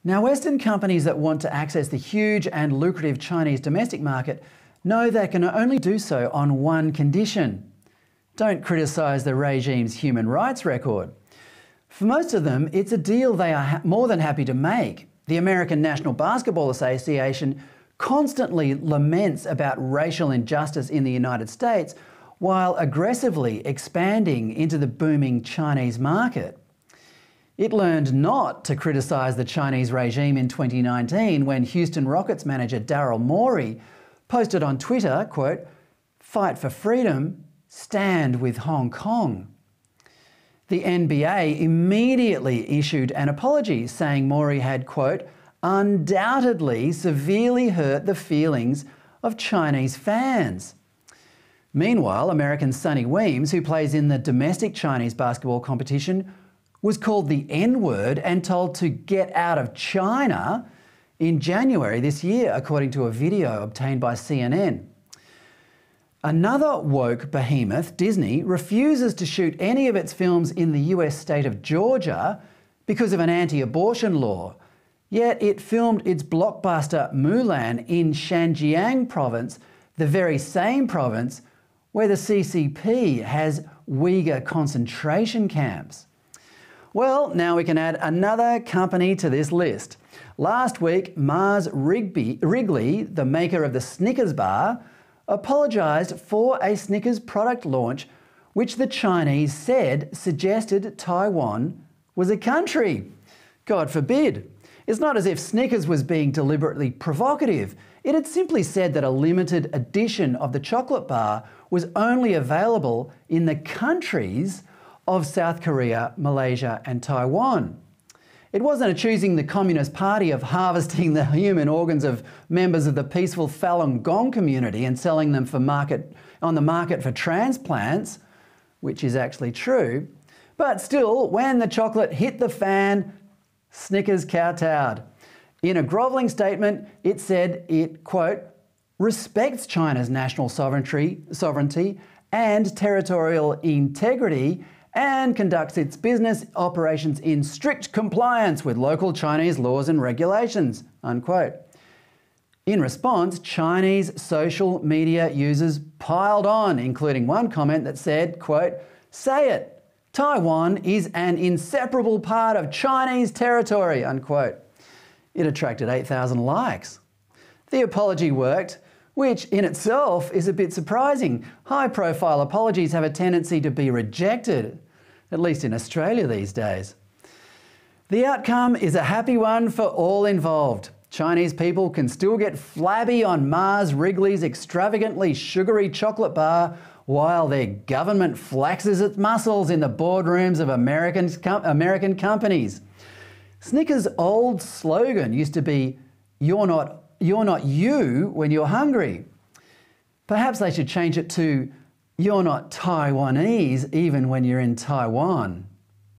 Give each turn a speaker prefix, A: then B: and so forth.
A: Now, Western companies that want to access the huge and lucrative Chinese domestic market know they can only do so on one condition: don't criticise the regime's human rights record. For most of them, it's a deal they are more than happy to make. The American National Basketball Association constantly laments about racial injustice in the United States while aggressively expanding into the booming Chinese market. It learned not to criticise the Chinese regime in 2019 when Houston Rockets manager Daryl Morey posted on Twitter, quote, "Fight for freedom, stand with Hong Kong." The NBA immediately issued an apology, saying Morey had, quote, "undoubtedly severely hurt the feelings of Chinese fans." Meanwhile, American Sonny Weems, who plays in the domestic Chinese basketball competition, was called the N-word and told to get out of China in January this year, according to a video obtained by CNN. Another woke behemoth, Disney, refuses to shoot any of its films in the US state of Georgia because of an anti-abortion law. Yet it filmed its blockbuster Mulan in Xinjiang province, the very same province where the CCP has Uyghur concentration camps. Well, now we can add another company to this list. Last week, Mars Wrigley, the maker of the Snickers bar, apologised for a Snickers product launch which the Chinese said suggested Taiwan was a country. God forbid. It's not as if Snickers was being deliberately provocative. It had simply said that a limited edition of the chocolate bar was only available in the countries of South Korea, Malaysia and Taiwan. It wasn't accusing the Communist Party of harvesting the human organs of members of the peaceful Falun Gong community and selling them on the market for transplants, which is actually true. But still, when the chocolate hit the fan, Snickers kowtowed. In a grovelling statement, it said it, quote, respects China's national sovereignty and territorial integrity and conducts its business operations in strict compliance with local Chinese laws and regulations, unquote. In response, Chinese social media users piled on, including one comment that said, quote, "Say it, Taiwan is an inseparable part of Chinese territory," unquote. It attracted 8,000 likes. The apology worked, which in itself is a bit surprising. High-profile apologies have a tendency to be rejected, at least in Australia these days. The outcome is a happy one for all involved. Chinese people can still get flabby on Mars Wrigley's extravagantly sugary chocolate bar while their government flexes its muscles in the boardrooms of American companies. Snickers' old slogan used to be, you're not you when you're hungry. Perhaps they should change it to, you're not Taiwanese even when you're in Taiwan.